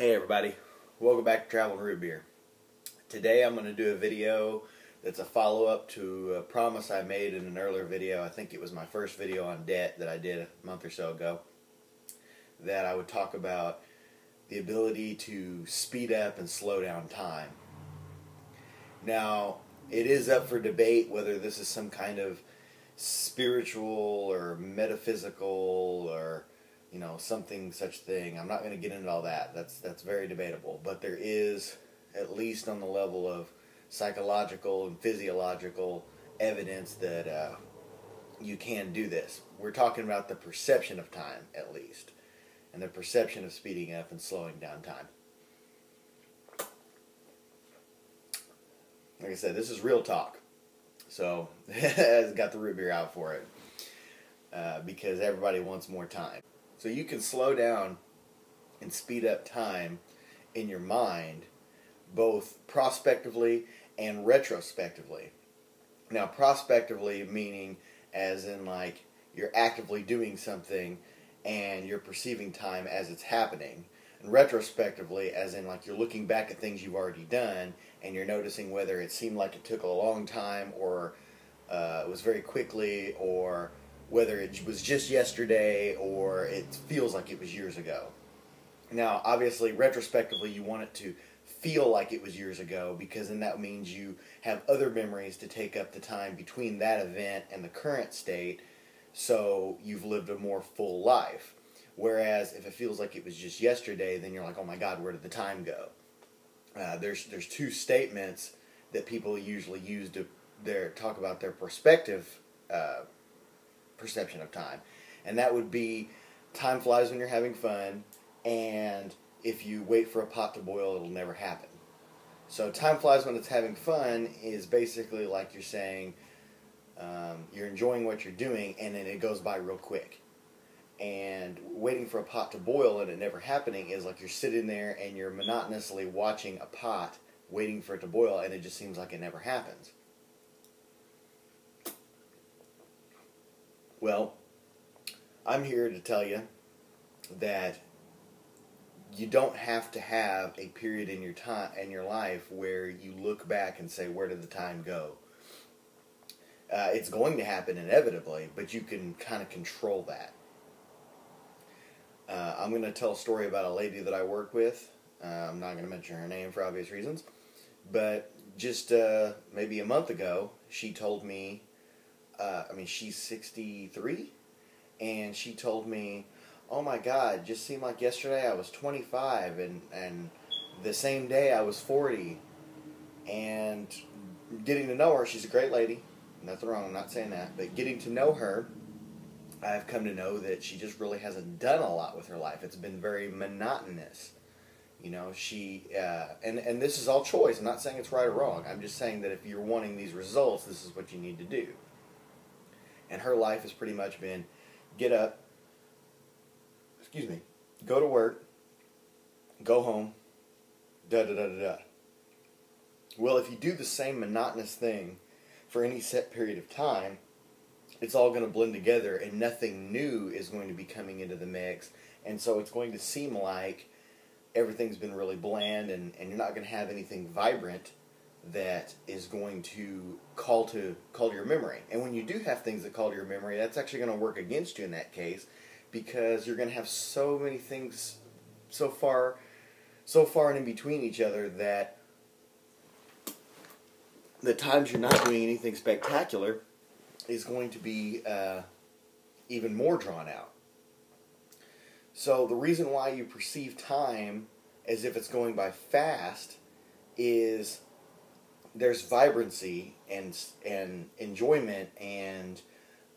Hey everybody, welcome back to Travel and Root Beer. Today I'm going to do a video that's a follow-up to a promise I made in an earlier video. I think it was my first video on debt that I did a month or so ago, that I would talk about the ability to speed up and slow down time. Now, it is up for debate whether this is some kind of spiritual or metaphysical or something such thing. I'm not going to get into all that. That's very debatable. But there is, at least on the level of psychological and physiological evidence, that you can do this. We're talking about the perception of time, at least, and the perception of speeding up and slowing down time. Like I said, this is real talk. So, I got the root beer out for it. Because everybody wants more time. So you can slow down and speed up time in your mind, both prospectively and retrospectively. Now, prospectively meaning as in like you're actively doing something and you're perceiving time as it's happening. And retrospectively as in like you're looking back at things you've already done and you're noticing whether it seemed like it took a long time or it was very quickly, or whether it was just yesterday or it feels like it was years ago. Now, obviously, retrospectively, you want it to feel like it was years ago, because then that means you have other memories to take up the time between that event and the current state, so you've lived a more full life. Whereas if it feels like it was just yesterday, then you're like, oh my God, where did the time go? There's two statements that people usually use to talk about their perspective perception of time, and that would be time flies when you're having fun, and if you wait for a pot to boil, it'll never happen. So time flies when it's having fun is basically like you're saying you're enjoying what you're doing and then it goes by real quick. And waiting for a pot to boil and it never happening is like you're sitting there and you're monotonously watching a pot waiting for it to boil, and it just seems like it never happens. Well, I'm here to tell you that you don't have to have a period in your life where you look back and say, where did the time go? It's going to happen inevitably, but you can kind of control that. I'm going to tell a story about a lady that I work with. I'm not going to mention her name for obvious reasons, but just maybe a month ago, she told me, she's 63, and she told me, oh my God, just seemed like yesterday I was 25, and the same day I was 40, and getting to know her, she's a great lady, nothing wrong, I'm not saying that, but getting to know her, I've come to know that she just really hasn't done a lot with her life. It's been very monotonous. She, and this is all choice. I'm not saying it's right or wrong. I'm just saying that if you're wanting these results, this is what you need to do. And her life has pretty much been get up, go to work, go home, da-da-da-da-da. Well, if you do the same monotonous thing for any set period of time, it's all going to blend together and nothing new is going to be coming into the mix. And so it's going to seem like everything's been really bland, and you're not going to have anything vibrant that is going to call to your memory. And when you do have things that call to your memory, that's actually going to work against you in that case, because you're going to have so many things so far and in between each other that the times you're not doing anything spectacular is going to be even more drawn out. So the reason why you perceive time as if it's going by fast is there's vibrancy and enjoyment and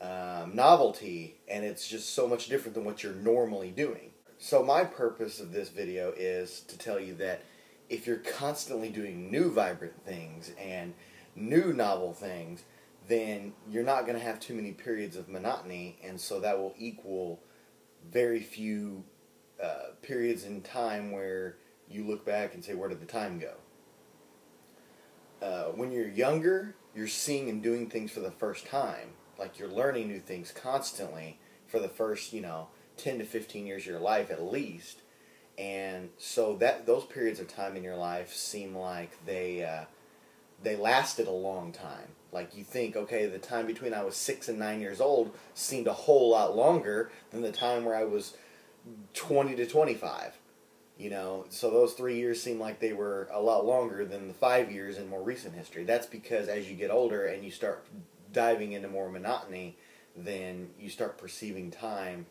novelty, and it's just so much different than what you're normally doing. So my purpose of this video is to tell you that if you're constantly doing new vibrant things and new novel things, then you're not going to have too many periods of monotony, and so that will equal very few periods in time where you look back and say, where did the time go? When you're younger, you're seeing and doing things for the first time. Like you're learning new things constantly for the first, 10 to 15 years of your life at least. And so those periods of time in your life seem like they lasted a long time. Like you think, okay, the time between I was 6 and 9 years old seemed a whole lot longer than the time where I was 20 to 25. You know, so those 3 years seem like they were a lot longer than the 5 years in more recent history. That's because as you get older and you start diving into more monotony, then you start perceiving time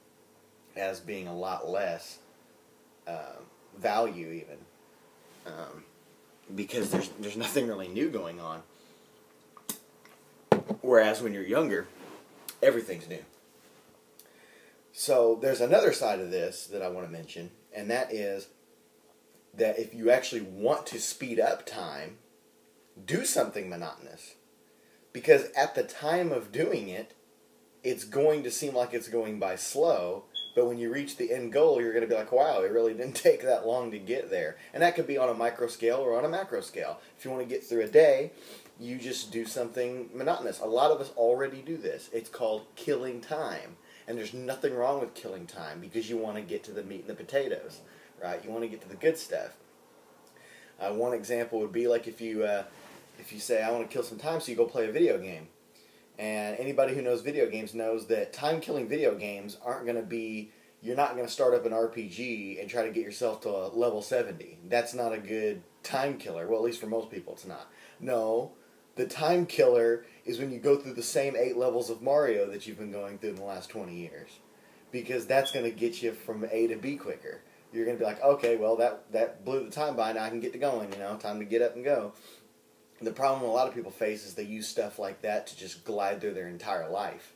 as being a lot less value even. Because there's nothing really new going on. Whereas when you're younger, everything's new. So there's another side of this that I want to mention, and that is that if you actually want to speed up time, do something monotonous. Because at the time of doing it, it's going to seem like it's going by slow, but when you reach the end goal, you're going to be like, wow, it really didn't take that long to get there. And that could be on a micro scale or on a macro scale. If you want to get through a day, you just do something monotonous. A lot of us already do this. It's called killing time. And there's nothing wrong with killing time because you want to get to the meat and the potatoes, right? You want to get to the good stuff. One example would be like if you say, I want to kill some time, so you go play a video game. And anybody who knows video games knows that time-killing video games aren't going to be, you're not going to start up an RPG and try to get yourself to a level 70. That's not a good time killer. Well, at least for most people it's not. No, the time killer is when you go through the same 8 levels of Mario that you've been going through in the last 20 years. Because that's going to get you from A to B quicker. You're going to be like, okay, well, that blew the time by, now I can get to going, time to get up and go. The problem a lot of people face is they use stuff like that to just glide through their entire life.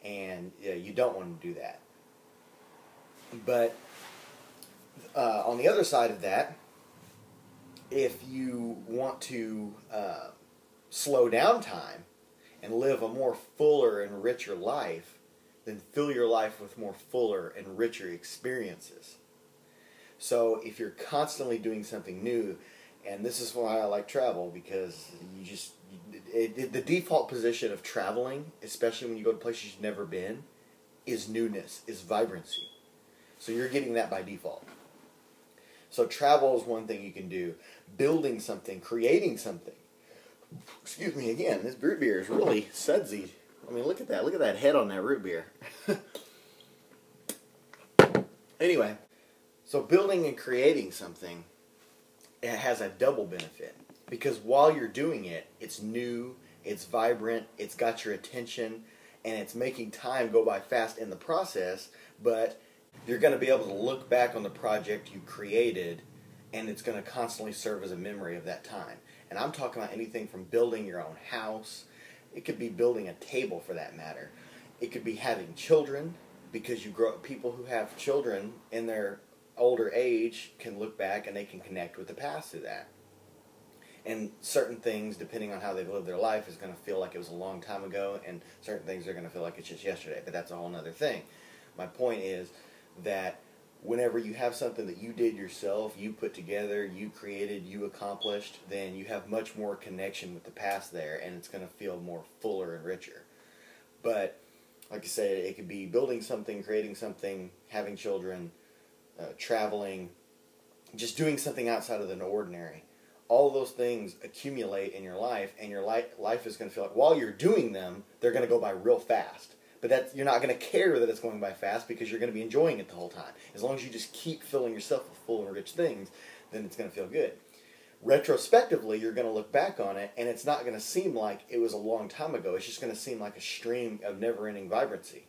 And you don't want to do that. But on the other side of that, if you want to slow down time and live a more fuller and richer life, then fill your life with more fuller and richer experiences. So if you're constantly doing something new, and this is why I like travel, because the default position of traveling, especially when you go to places you've never been, is newness, is vibrancy. So you're getting that by default. So travel is one thing you can do. Building something, creating something. Excuse me again, this root beer is really sudsy. I mean, look at that. Look at that head on that root beer. Anyway, so building and creating something, it has a double benefit. Because while you're doing it, it's new, it's vibrant, it's got your attention, and it's making time go by fast in the process, but you're going to be able to look back on the project you created, and it's going to constantly serve as a memory of that time. And I'm talking about anything from building your own house. It could be building a table, for that matter. It could be having children, because people who have children in their older age can look back and they can connect with the past through that. And certain things, depending on how they've lived their life, is going to feel like it was a long time ago, and certain things are going to feel like it's just yesterday. But that's a whole other thing. My point is that whenever you have something that you did yourself, you put together, you created, you accomplished, then you have much more connection with the past there, and it's going to feel more fuller and richer. But, like I said, it could be building something, creating something, having children, traveling, just doing something outside of the ordinary. All of those things accumulate in your life, and your life is going to feel like, while you're doing them, they're going to go by real fast. But you're not going to care that it's going by fast because you're going to be enjoying it the whole time. As long as you just keep filling yourself with full and rich things, then it's going to feel good. Retrospectively, you're going to look back on it, and it's not going to seem like it was a long time ago. It's just going to seem like a stream of never-ending vibrancy.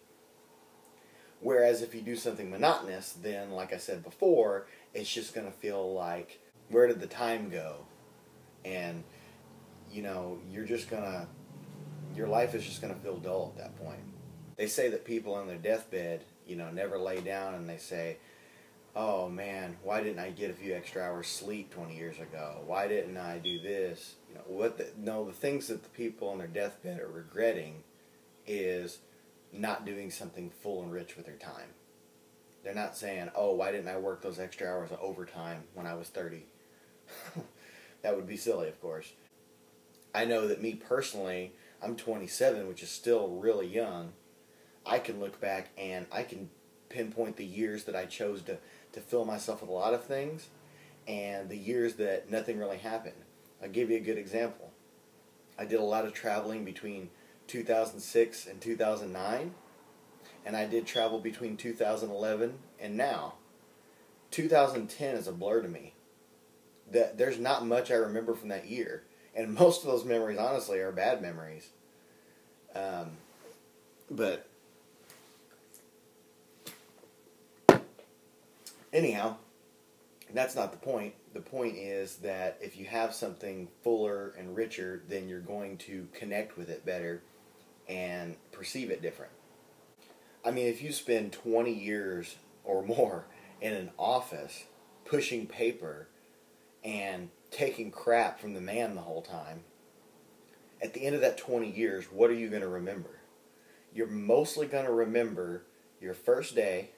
Whereas if you do something monotonous, then, like I said before, it's just going to feel like, where did the time go? And, you're just going to, your life is just going to feel dull at that point. They say that people on their deathbed, never lay down and they say, oh man, why didn't I get a few extra hours sleep 20 years ago? Why didn't I do this? The things that the people on their deathbed are regretting is not doing something full and rich with their time. They're not saying, oh, why didn't I work those extra hours of overtime when I was 30? That would be silly, of course. I know that me personally, I'm 27, which is still really young. I can look back and I can pinpoint the years that I chose to fill myself with a lot of things, and the years that nothing really happened. I'll give you a good example. I did a lot of traveling between 2006 and 2009, and I did travel between 2011 and now. 2010 is a blur to me. There's not much I remember from that year, and most of those memories, honestly, are bad memories. But anyhow, that's not the point. The point is that if you have something fuller and richer, then you're going to connect with it better and perceive it different. I mean, if you spend 20 years or more in an office pushing paper and taking crap from the man the whole time, at the end of that 20 years, what are you going to remember? You're mostly going to remember your first day,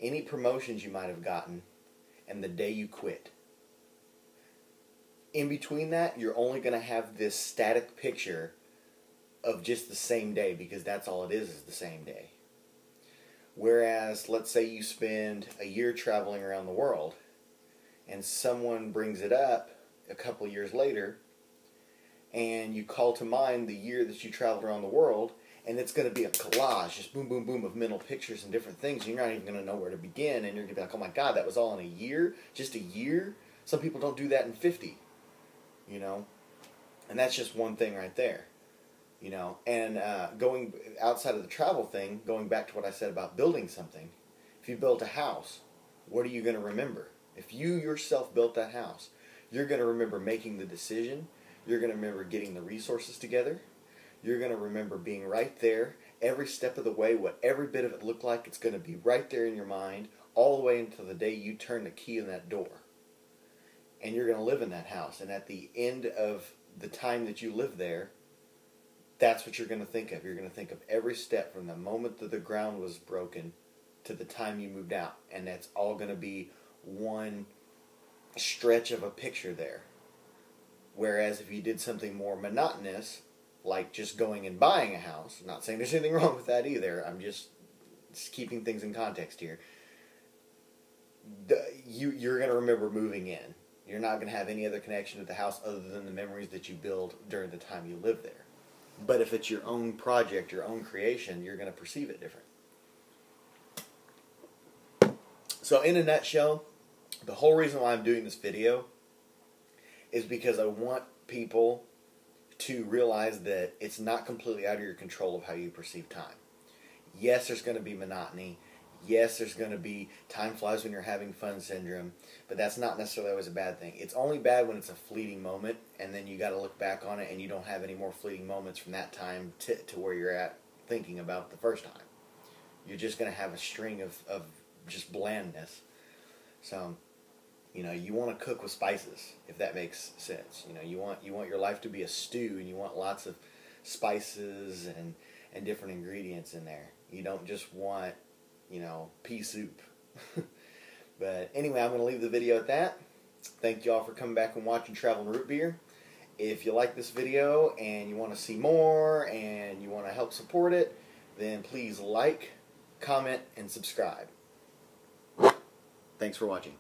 any promotions you might have gotten, and the day you quit. In between that, you're only going to have this static picture of just the same day, because that's all it is the same day. Whereas, let's say you spend a year traveling around the world, and someone brings it up a couple of years later, and you call to mind the year that you traveled around the world, and it's going to be a collage, just boom, boom, boom, of mental pictures and different things. You're not even going to know where to begin, and you're going to be like, oh my God, that was all in a year? Just a year? Some people don't do that in 50, you know? And that's just one thing right there, you know? And going outside of the travel thing, going back to what I said about building something, if you built a house, what are you going to remember? If you yourself built that house, you're going to remember making the decision. You're going to remember getting the resources together. You're going to remember being right there every step of the way, what every bit of it looked like. It's going to be right there in your mind all the way until the day you turn the key in that door. And you're going to live in that house. And at the end of the time that you live there, that's what you're going to think of. You're going to think of every step from the moment that the ground was broken to the time you moved out. And that's all going to be one stretch of a picture there. Whereas if you did something more monotonous, like just going and buying a house, not saying there's anything wrong with that either, I'm just keeping things in context here, you're going to remember moving in. You're not going to have any other connection to the house other than the memories that you build during the time you live there. But if it's your own project, your own creation, you're going to perceive it different. So in a nutshell, the whole reason why I'm doing this video is because I want people to realize that it's not completely out of your control of how you perceive time. Yes, there's going to be monotony. Yes, there's going to be time flies when you're having fun syndrome, but that's not necessarily always a bad thing. It's only bad when it's a fleeting moment, and then you got to look back on it, and you don't have any more fleeting moments from that time to where you're at thinking about the first time. You're just going to have a string of just blandness. So, you know, you want to cook with spices, if that makes sense. You know, you want your life to be a stew, and you want lots of spices and different ingredients in there. You don't just want, you know, pea soup. But anyway, I'm going to leave the video at that. Thank you all for coming back and watching Travel and Root Beer. If you like this video and you want to see more and you want to help support it, then please like, comment, and subscribe. Thanks for watching.